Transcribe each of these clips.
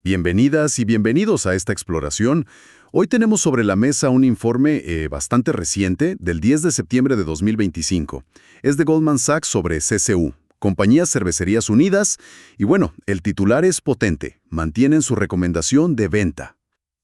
Bienvenidas y bienvenidos a esta exploración. Hoy tenemos sobre la mesa un informe bastante reciente del 10 de septiembre de 2025. Es de Goldman Sachs sobre CCU, Compañías Cervecerías Unidas, y bueno, el titular es potente. Mantienen su recomendación de venta.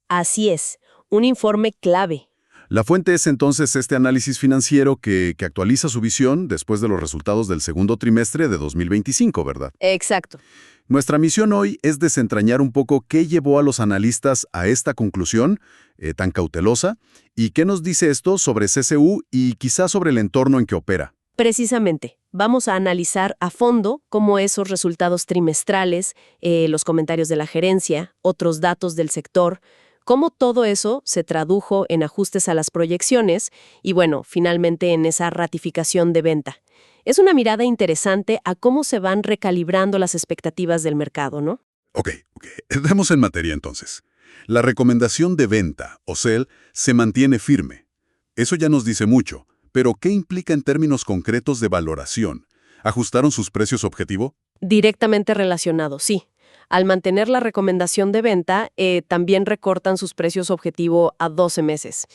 Así es, un informe clave. La fuente es entonces este análisis financiero que actualiza su visión después de los resultados del segundo trimestre de 2025, ¿verdad? Exacto. Nuestra misión hoy es desentrañar un poco qué llevó a los analistas a esta conclusión tan cautelosa y qué nos dice esto sobre CCU y quizá sobre el entorno en que opera. Precisamente, vamos a analizar a fondo cómo esos resultados trimestrales, los comentarios de la gerencia, otros datos del sector, cómo todo eso se tradujo en ajustes a las proyecciones y, bueno, finalmente en esa ratificación de venta. Es una mirada interesante a cómo se van recalibrando las expectativas del mercado, ¿no? Ok. Entremos en materia entonces. La recomendación de venta, o sell, se mantiene firme. Eso ya nos dice mucho, pero ¿qué implica en términos concretos de valoración? ¿Ajustaron sus precios objetivo? Directamente relacionado, sí. Al mantener la recomendación de venta, también recortan sus precios objetivo a 12 meses.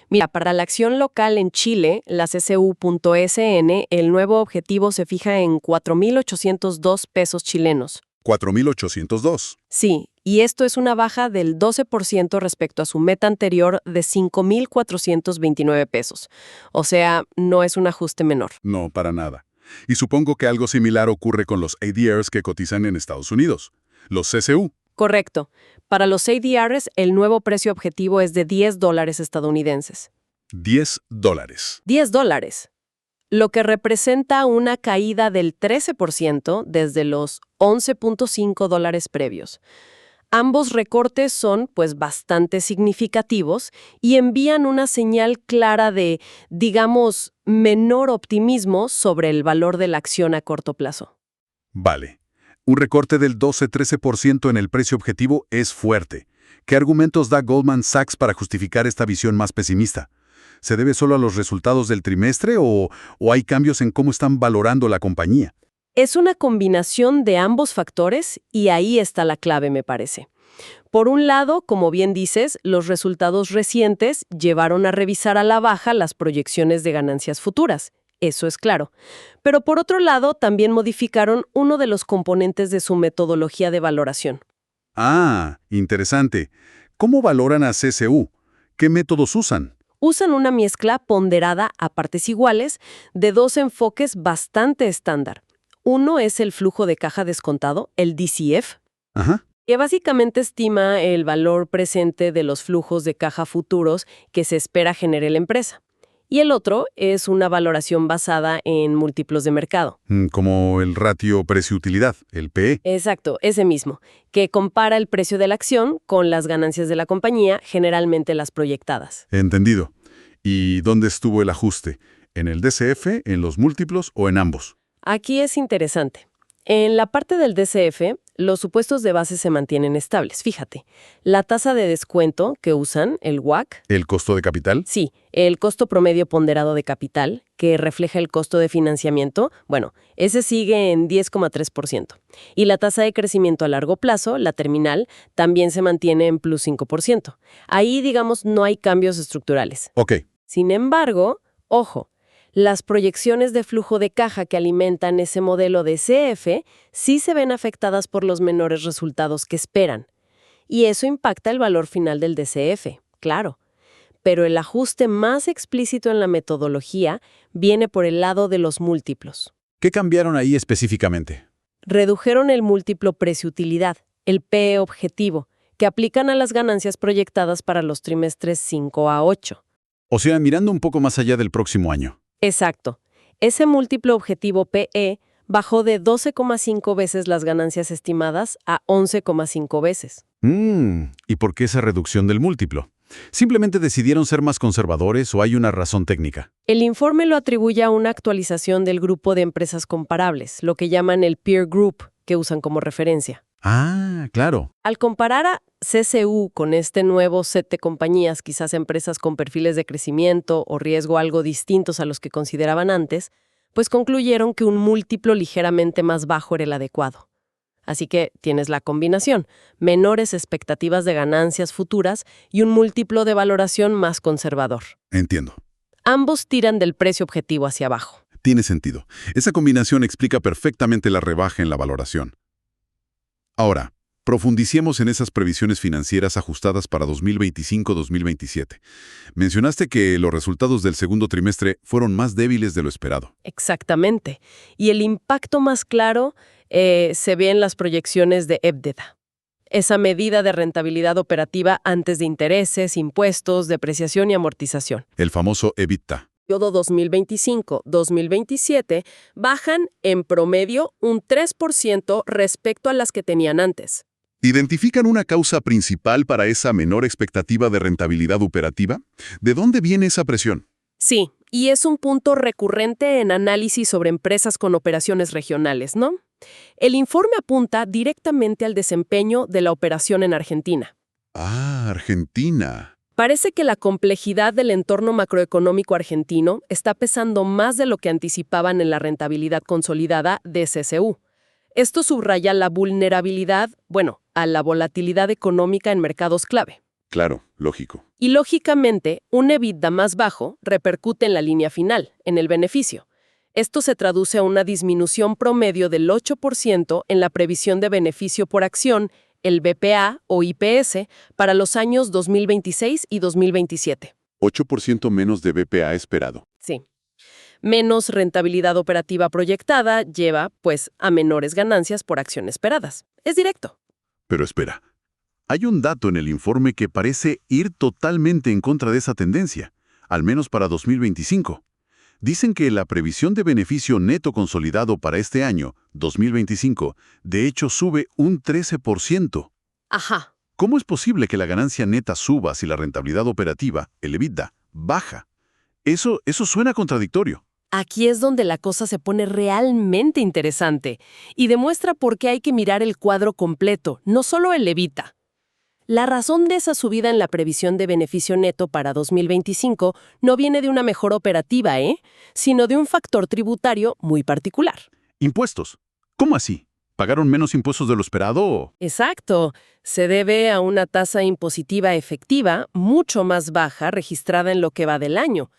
Mira, para la acción local en Chile, la CCU.SN, el nuevo objetivo se fija en 4.802 pesos chilenos. 4.802. Sí, y esto es una baja del 12% respecto a su meta anterior de 5.429 pesos. O sea, no es un ajuste menor. No, para nada. Y supongo que algo similar ocurre con los ADRs que cotizan en Estados Unidos. Los CCU. Correcto. Para los ADRs, el nuevo precio objetivo es de $10 estadounidenses. $10. $10, lo que representa una caída del 13% desde los $11.5 previos. Ambos recortes son, pues, bastante significativos y envían una señal clara de, digamos, menor optimismo sobre el valor de la acción a corto plazo. Vale. Un recorte del 12-13% en el precio objetivo es fuerte. ¿Qué argumentos da Goldman Sachs para justificar esta visión más pesimista? ¿Se debe solo a los resultados del trimestre o hay cambios en cómo están valorando la compañía? Es una combinación de ambos factores y ahí está la clave, me parece. Por un lado, como bien dices, los resultados recientes llevaron a revisar a la baja las proyecciones de ganancias futuras. Eso es claro. Pero por otro lado, también modificaron uno de los componentes de su metodología de valoración. Ah, interesante. ¿Cómo valoran a CCU? ¿Qué métodos usan? Usan una mezcla ponderada a partes iguales de dos enfoques bastante estándar. Uno es el flujo de caja descontado, el DCF, Ajá. que básicamente estima el valor presente de los flujos de caja futuros que se espera genere la empresa. Y el otro es una valoración basada en múltiplos de mercado. Como el ratio precio-utilidad, el PE. Exacto, ese mismo, que compara el precio de la acción con las ganancias de la compañía, generalmente las proyectadas. Entendido. ¿Y dónde estuvo el ajuste? ¿En el DCF, en los múltiplos o en ambos? Aquí es interesante. En la parte del DCF, los supuestos de base se mantienen estables. Fíjate, la tasa de descuento que usan, el WACC. ¿El costo de capital? Sí, el costo promedio ponderado de capital, que refleja el costo de financiamiento, bueno, ese sigue en 10,3%. Y la tasa de crecimiento a largo plazo, la terminal, también se mantiene en plus 5%. Ahí, digamos, no hay cambios estructurales. Ok. Sin embargo, ojo, las proyecciones de flujo de caja que alimentan ese modelo de CF sí se ven afectadas por los menores resultados que esperan. Y eso impacta el valor final del DCF, claro. Pero el ajuste más explícito en la metodología viene por el lado de los múltiplos. ¿Qué cambiaron ahí específicamente? Redujeron el múltiplo precio-utilidad, el PE objetivo, que aplican a las ganancias proyectadas para los trimestres 5 a 8. O sea, mirando un poco más allá del próximo año. Exacto. Ese múltiplo objetivo PE bajó de 12,5 veces las ganancias estimadas a 11,5 veces. ¿Y por qué esa reducción del múltiplo? ¿Simplemente decidieron ser más conservadores o hay una razón técnica? El informe lo atribuye a una actualización del grupo de empresas comparables, lo que llaman el peer group, que usan como referencia. Ah, claro. Al comparar a CCU con este nuevo set de compañías, quizás empresas con perfiles de crecimiento o riesgo algo distintos a los que consideraban antes, pues concluyeron que un múltiplo ligeramente más bajo era el adecuado. Así que tienes la combinación, menores expectativas de ganancias futuras y un múltiplo de valoración más conservador. Entiendo. Ambos tiran del precio objetivo hacia abajo. Tiene sentido. Esa combinación explica perfectamente la rebaja en la valoración. Ahora, profundicemos en esas previsiones financieras ajustadas para 2025-2027. Mencionaste que los resultados del segundo trimestre fueron más débiles de lo esperado. Exactamente. Y el impacto más claro se ve en las proyecciones de EBITDA. Esa medida de rentabilidad operativa antes de intereses, impuestos, depreciación y amortización. El famoso EBITDA. Periodo 2025-2027 bajan en promedio un 3% respecto a las que tenían antes. ¿Identifican una causa principal para esa menor expectativa de rentabilidad operativa? ¿De dónde viene esa presión? Sí, y es un punto recurrente en análisis sobre empresas con operaciones regionales, ¿no? El informe apunta directamente al desempeño de la operación en Argentina. Ah, Argentina. Parece que la complejidad del entorno macroeconómico argentino está pesando más de lo que anticipaban en la rentabilidad consolidada de CCU. Esto subraya la vulnerabilidad, a la volatilidad económica en mercados clave. Claro, lógico. Y lógicamente, un EBITDA más bajo repercute en la línea final, en el beneficio. Esto se traduce a una disminución promedio del 8% en la previsión de beneficio por acción, el BPA o IPS, para los años 2026 y 2027. 8% menos de BPA esperado. Sí. Menos rentabilidad operativa proyectada lleva, a menores ganancias por acción esperadas. Es directo. Pero espera, hay un dato en el informe que parece ir totalmente en contra de esa tendencia, al menos para 2025. Dicen que la previsión de beneficio neto consolidado para este año, 2025, de hecho sube un 13%. Ajá. ¿Cómo es posible que la ganancia neta suba si la rentabilidad operativa, el EBITDA, baja? Eso suena contradictorio. Aquí es donde la cosa se pone realmente interesante y demuestra por qué hay que mirar el cuadro completo, no solo el EBITDA. La razón de esa subida en la previsión de beneficio neto para 2025 no viene de una mejora operativa, sino de un factor tributario muy particular. ¿Impuestos? ¿Cómo así? ¿Pagaron menos impuestos de lo esperado? Exacto. Se debe a una tasa impositiva efectiva mucho más baja registrada en lo que va del año.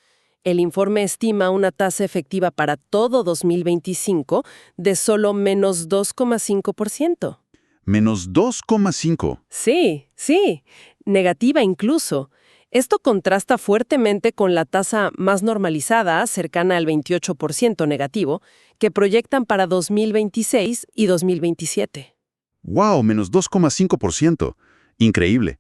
El informe estima una tasa efectiva para todo 2025 de solo menos 2,5%. Menos 2,5. Sí, negativa incluso. Esto contrasta fuertemente con la tasa más normalizada, cercana al 28% negativo, que proyectan para 2026 y 2027. ¡Wow! Menos 2,5%. Increíble.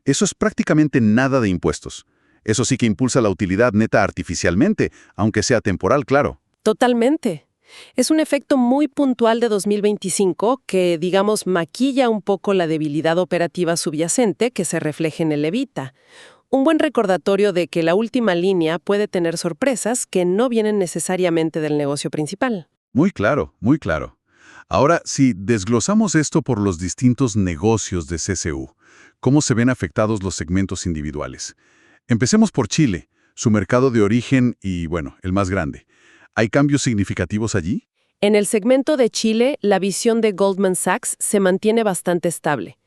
Eso es prácticamente nada de impuestos. Eso sí que impulsa la utilidad neta artificialmente, aunque sea temporal, claro. Totalmente. Es un efecto muy puntual de 2025 que, maquilla un poco la debilidad operativa subyacente que se refleja en el EBITDA. Un buen recordatorio de que la última línea puede tener sorpresas que no vienen necesariamente del negocio principal. Muy claro, muy claro. Ahora, si desglosamos esto por los distintos negocios de CCU, ¿cómo se ven afectados los segmentos individuales? Empecemos por Chile, su mercado de origen y, el más grande. ¿Hay cambios significativos allí? En el segmento de Chile, la visión de Goldman Sachs se mantiene bastante estable.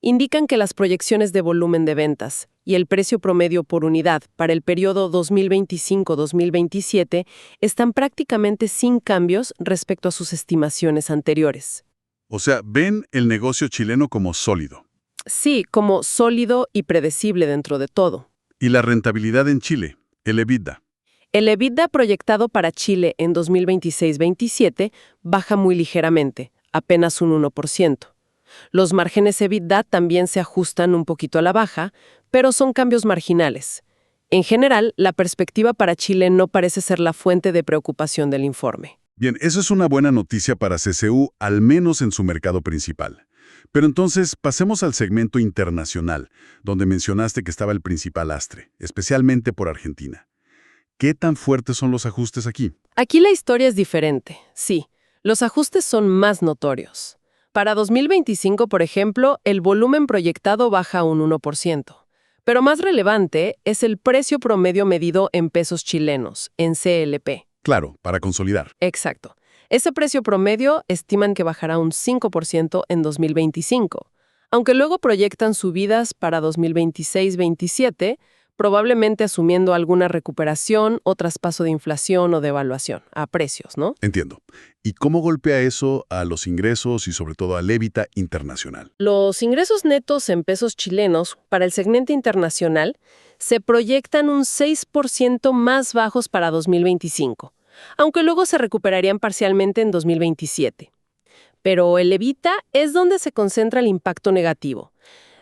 Indican que las proyecciones de volumen de ventas y el precio promedio por unidad para el periodo 2025-2027 están prácticamente sin cambios respecto a sus estimaciones anteriores. O sea, ven el negocio chileno como sólido. Sí, como sólido y predecible dentro de todo. ¿Y la rentabilidad en Chile, el EBITDA? El EBITDA proyectado para Chile en 2026-27 baja muy ligeramente, apenas un 1%. Los márgenes EBITDA también se ajustan un poquito a la baja, pero son cambios marginales. En general, la perspectiva para Chile no parece ser la fuente de preocupación del informe. Bien, eso es una buena noticia para CCU, al menos en su mercado principal. Pero entonces, pasemos al segmento internacional, donde mencionaste que estaba el principal lastre, especialmente por Argentina. ¿Qué tan fuertes son los ajustes aquí? Aquí la historia es diferente, sí. Los ajustes son más notorios. Para 2025, por ejemplo, el volumen proyectado baja un 1%. Pero más relevante es el precio promedio medido en pesos chilenos, en CLP. Claro, para consolidar. Exacto. Ese precio promedio estiman que bajará un 5% en 2025, aunque luego proyectan subidas para 2026-27, probablemente asumiendo alguna recuperación o traspaso de inflación o devaluación a precios, ¿no? Entiendo. ¿Y cómo golpea eso a los ingresos y sobre todo al EBITDA internacional? Los ingresos netos en pesos chilenos para el segmento internacional se proyectan un 6% más bajos para 2025, aunque luego se recuperarían parcialmente en 2027. Pero el EBITDA es donde se concentra el impacto negativo.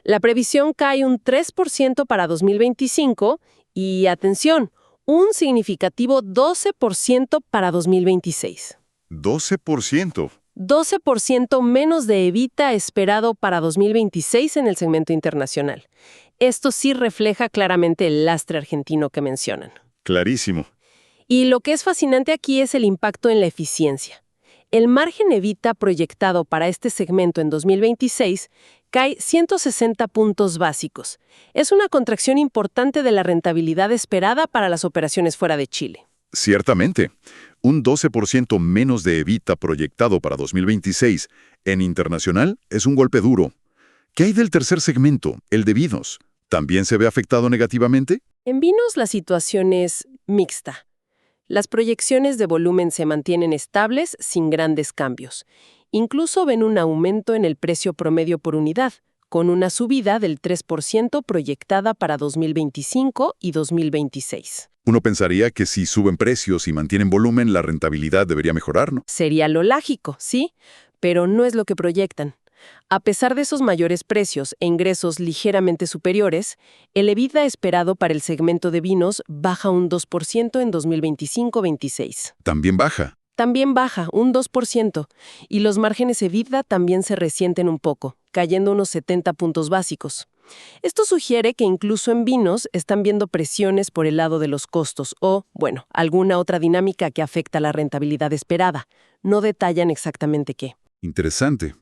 La previsión cae un 3% para 2025 y, atención, un significativo 12% para 2026. 12%. 12% menos de EBITDA esperado para 2026 en el segmento internacional. Esto sí refleja claramente el lastre argentino que mencionan. Clarísimo. Y lo que es fascinante aquí es el impacto en la eficiencia. El margen EBITDA proyectado para este segmento en 2026 cae 160 puntos básicos. Es una contracción importante de la rentabilidad esperada para las operaciones fuera de Chile. Ciertamente. Un 12% menos de EBITDA proyectado para 2026 en internacional es un golpe duro. ¿Qué hay del tercer segmento, el de vinos? ¿También se ve afectado negativamente? En vinos la situación es mixta. Las proyecciones de volumen se mantienen estables sin grandes cambios. Incluso ven un aumento en el precio promedio por unidad, con una subida del 3% proyectada para 2025 y 2026. Uno pensaría que si suben precios y mantienen volumen, la rentabilidad debería mejorar, ¿no? Sería lo lógico, sí, pero no es lo que proyectan. A pesar de esos mayores precios e ingresos ligeramente superiores, el EBITDA esperado para el segmento de vinos baja un 2% en 2025-26. También baja. También baja un 2%, y los márgenes EBITDA también se resienten un poco, cayendo unos 70 puntos básicos. Esto sugiere que incluso en vinos están viendo presiones por el lado de los costos o, bueno, alguna otra dinámica que afecta la rentabilidad esperada. No detallan exactamente qué. Interesante.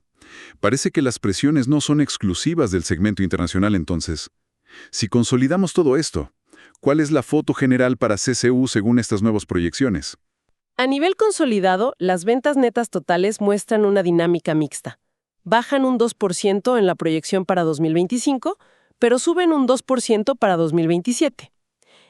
Parece que las presiones no son exclusivas del segmento internacional entonces. Si consolidamos todo esto, ¿cuál es la foto general para CCU según estas nuevas proyecciones? A nivel consolidado, las ventas netas totales muestran una dinámica mixta. Bajan un 2% en la proyección para 2025, pero suben un 2% para 2027.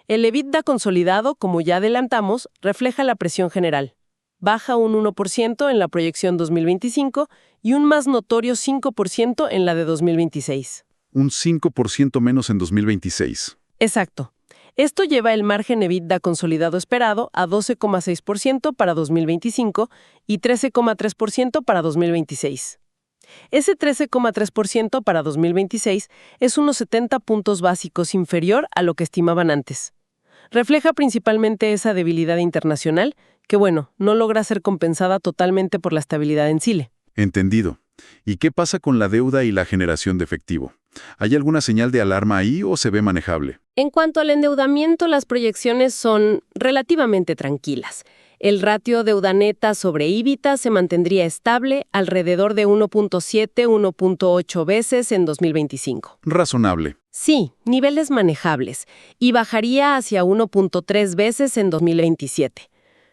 El EBITDA consolidado, como ya adelantamos, refleja la presión general. Baja un 1% en la proyección 2025 y un más notorio 5% en la de 2026. Un 5% menos en 2026. Exacto. Esto lleva el margen EBITDA consolidado esperado a 12,6% para 2025 y 13,3% para 2026. Ese 13,3% para 2026 es unos 70 puntos básicos inferior a lo que estimaban antes. Refleja principalmente esa debilidad internacional que, bueno, no logra ser compensada totalmente por la estabilidad en Chile. Entendido. ¿Y qué pasa con la deuda y la generación de efectivo? ¿Hay alguna señal de alarma ahí o se ve manejable? En cuanto al endeudamiento, las proyecciones son relativamente tranquilas. El ratio deuda neta sobre EBITDA se mantendría estable alrededor de 1.7-1.8 veces en 2025. Razonable. Sí, niveles manejables, y bajaría hacia 1.3 veces en 2027.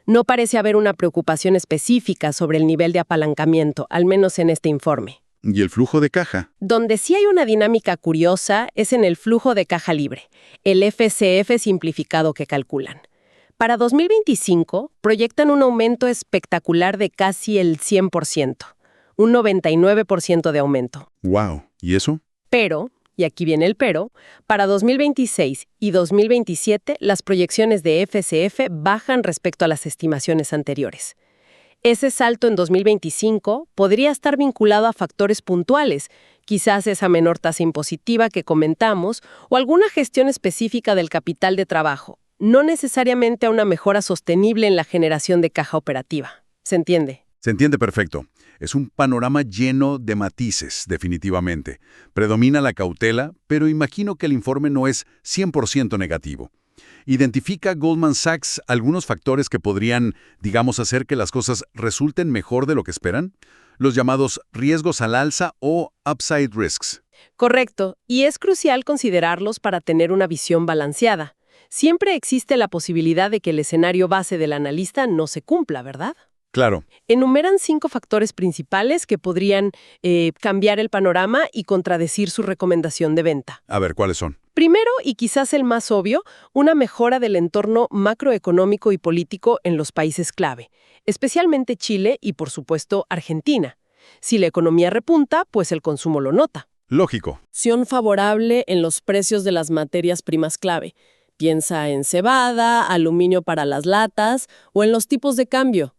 No parece haber una preocupación específica sobre el nivel de apalancamiento, al menos en este informe. ¿Y el flujo de caja? Donde sí hay una dinámica curiosa es en el flujo de caja libre, el FCF simplificado que calculan. Para 2025, proyectan un aumento espectacular de casi el 100%, un 99% de aumento. ¡Wow! ¿Y eso? Pero, y aquí viene el pero, para 2026 y 2027 las proyecciones de FCF bajan respecto a las estimaciones anteriores. Ese salto en 2025 podría estar vinculado a factores puntuales, quizás esa menor tasa impositiva que comentamos o alguna gestión específica del capital de trabajo, no necesariamente a una mejora sostenible en la generación de caja operativa. ¿Se entiende? Se entiende perfecto. Es un panorama lleno de matices, definitivamente. Predomina la cautela, pero imagino que el informe no es 100% negativo. ¿Identifica Goldman Sachs algunos factores que podrían, digamos, hacer que las cosas resulten mejor de lo que esperan? Los llamados riesgos al alza o upside risks. Correcto, y es crucial considerarlos para tener una visión balanceada. Siempre existe la posibilidad de que el escenario base del analista no se cumpla, ¿verdad? Claro. Enumeran 5 factores principales que podrían cambiar el panorama y contradecir su recomendación de venta. A ver, ¿cuáles son? Primero, y quizás el más obvio, una mejora del entorno macroeconómico y político en los países clave, especialmente Chile y, por supuesto, Argentina. Si la economía repunta, pues el consumo lo nota. Lógico. Situación favorable en los precios de las materias primas clave. Piensa en cebada, aluminio para las latas o en los tipos de cambio.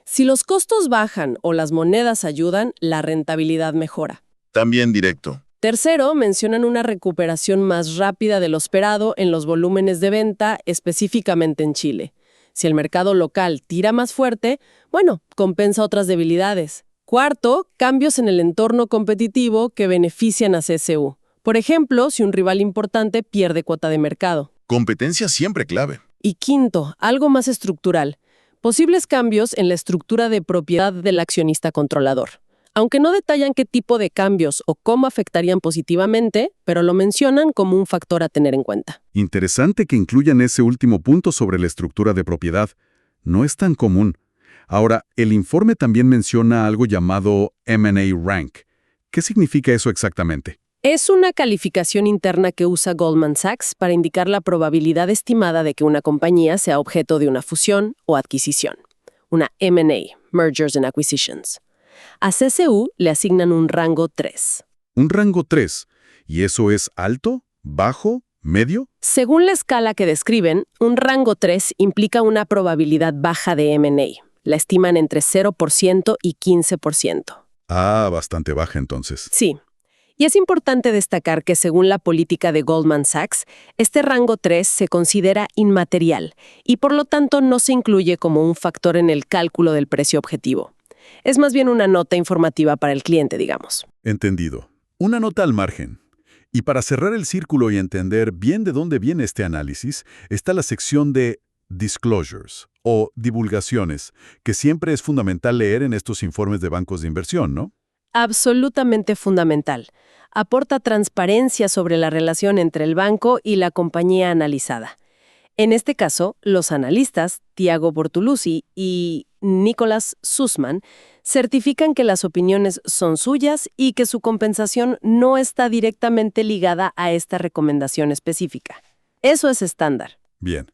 Si los costos bajan o las monedas ayudan, la rentabilidad mejora. También directo. Tercero, mencionan una recuperación más rápida de lo esperado en los volúmenes de venta, específicamente en Chile. Si el mercado local tira más fuerte, bueno, compensa otras debilidades. Cuarto, cambios en el entorno competitivo que benefician a CSU. Por ejemplo, si un rival importante pierde cuota de mercado. Competencia siempre clave. Y quinto, algo más estructural. Posibles cambios en la estructura de propiedad del accionista controlador. Aunque no detallan qué tipo de cambios o cómo afectarían positivamente, pero lo mencionan como un factor a tener en cuenta. Interesante que incluyan ese último punto sobre la estructura de propiedad. No es tan común. Ahora, el informe también menciona algo llamado M&A Rank. ¿Qué significa eso exactamente? Es una calificación interna que usa Goldman Sachs para indicar la probabilidad estimada de que una compañía sea objeto de una fusión o adquisición. Una M&A, Mergers and Acquisitions. A CSU le asignan un rango 3. Un rango 3. ¿Y eso es alto, bajo, medio? Según la escala que describen, un rango 3 implica una probabilidad baja de M&A. La estiman entre 0% y 15%. Ah, bastante baja entonces. Sí. Y es importante destacar que según la política de Goldman Sachs, este rango 3 se considera inmaterial y por lo tanto no se incluye como un factor en el cálculo del precio objetivo. Es más bien una nota informativa para el cliente, digamos. Entendido. Una nota al margen. Y para cerrar el círculo y entender bien de dónde viene este análisis, está la sección de disclosures o divulgaciones, que siempre es fundamental leer en estos informes de bancos de inversión, ¿no? Absolutamente fundamental. Aporta transparencia sobre la relación entre el banco y la compañía analizada. En este caso, los analistas, Thiago Bortolucci y Nicholas Sussman, certifican que las opiniones son suyas y que su compensación no está directamente ligada a esta recomendación específica. Eso es estándar. Bien.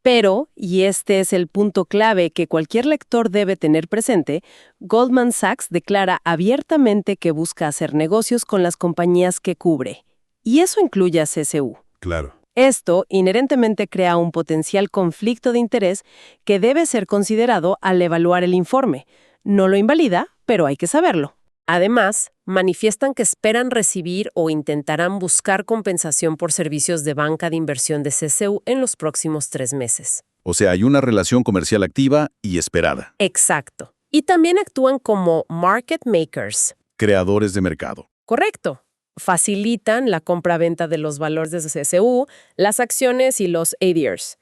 Pero, y este es el punto clave que cualquier lector debe tener presente, Goldman Sachs declara abiertamente que busca hacer negocios con las compañías que cubre. Y eso incluye a CSU. Claro. Esto inherentemente crea un potencial conflicto de interés que debe ser considerado al evaluar el informe. No lo invalida, pero hay que saberlo. Además, manifiestan que esperan recibir o intentarán buscar compensación por servicios de banca de inversión de CSU en los próximos 3 meses. O sea, hay una relación comercial activa y esperada. Exacto. Y también actúan como market makers. Creadores de mercado. Correcto. Facilitan la compra-venta de los valores de CSU, las acciones y los ADRs.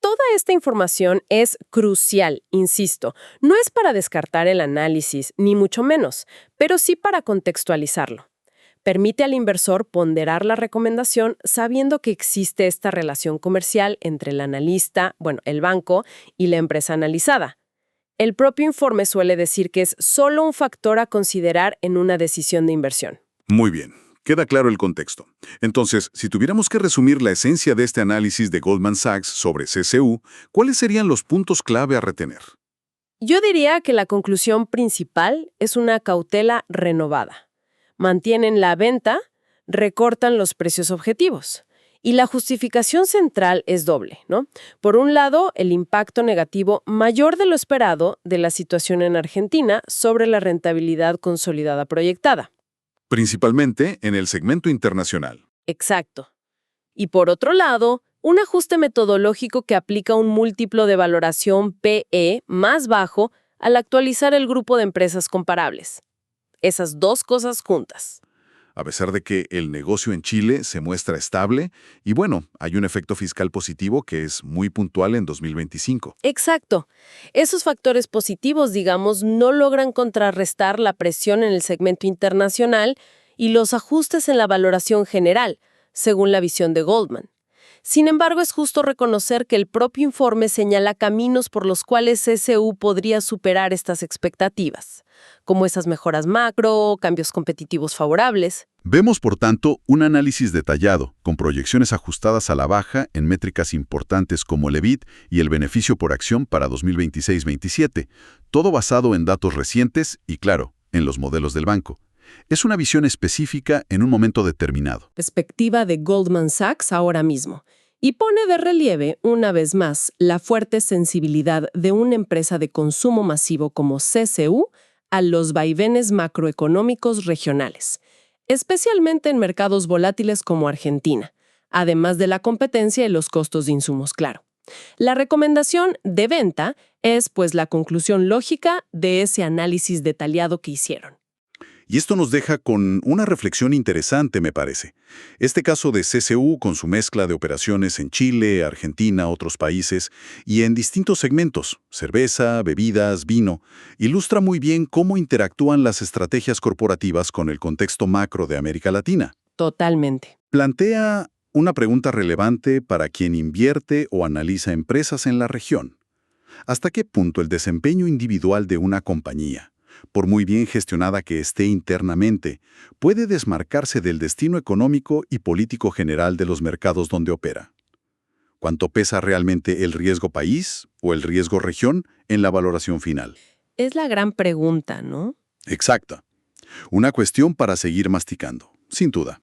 Toda esta información es crucial, insisto. No es para descartar el análisis, ni mucho menos, pero sí para contextualizarlo. Permite al inversor ponderar la recomendación sabiendo que existe esta relación comercial entre el analista, el banco, y la empresa analizada. El propio informe suele decir que es solo un factor a considerar en una decisión de inversión. Muy bien. Queda claro el contexto. Entonces, si tuviéramos que resumir la esencia de este análisis de Goldman Sachs sobre CSU, ¿cuáles serían los puntos clave a retener? Yo diría que la conclusión principal es una cautela renovada. Mantienen la venta, recortan los precios objetivos. Y la justificación central es doble, ¿no? Por un lado, el impacto negativo mayor de lo esperado de la situación en Argentina sobre la rentabilidad consolidada proyectada. Principalmente en el segmento internacional. Exacto. Y por otro lado, un ajuste metodológico que aplica un múltiplo de valoración PE más bajo al actualizar el grupo de empresas comparables. Esas dos cosas juntas. A pesar de que el negocio en Chile se muestra estable y hay un efecto fiscal positivo que es muy puntual en 2025. Exacto. Esos factores positivos, no logran contrarrestar la presión en el segmento internacional y los ajustes en la valoración general, según la visión de Goldman. Sin embargo, es justo reconocer que el propio informe señala caminos por los cuales CSU podría superar estas expectativas, como esas mejoras macro, cambios competitivos favorables. Vemos, por tanto, un análisis detallado, con proyecciones ajustadas a la baja en métricas importantes como el EBIT y el beneficio por acción para 2026-27, todo basado en datos recientes y, claro, en los modelos del banco. Es una visión específica en un momento determinado. Perspectiva de Goldman Sachs ahora mismo, y pone de relieve, una vez más, la fuerte sensibilidad de una empresa de consumo masivo como CSU a los vaivenes macroeconómicos regionales, especialmente en mercados volátiles como Argentina, además de la competencia y los costos de insumos, claro. La recomendación de venta es, pues, la conclusión lógica de ese análisis detallado que hicieron. Y esto nos deja con una reflexión interesante, me parece. Este caso de CSU, con su mezcla de operaciones en Chile, Argentina, otros países, y en distintos segmentos, cerveza, bebidas, vino, ilustra muy bien cómo interactúan las estrategias corporativas con el contexto macro de América Latina. Totalmente. Plantea una pregunta relevante para quien invierte o analiza empresas en la región. ¿Hasta qué punto el desempeño individual de una compañía, por muy bien gestionada que esté internamente, puede desmarcarse del destino económico y político general de los mercados donde opera? ¿Cuánto pesa realmente el riesgo país o el riesgo región en la valoración final? Es la gran pregunta, ¿no? Exacta. Una cuestión para seguir masticando, sin duda.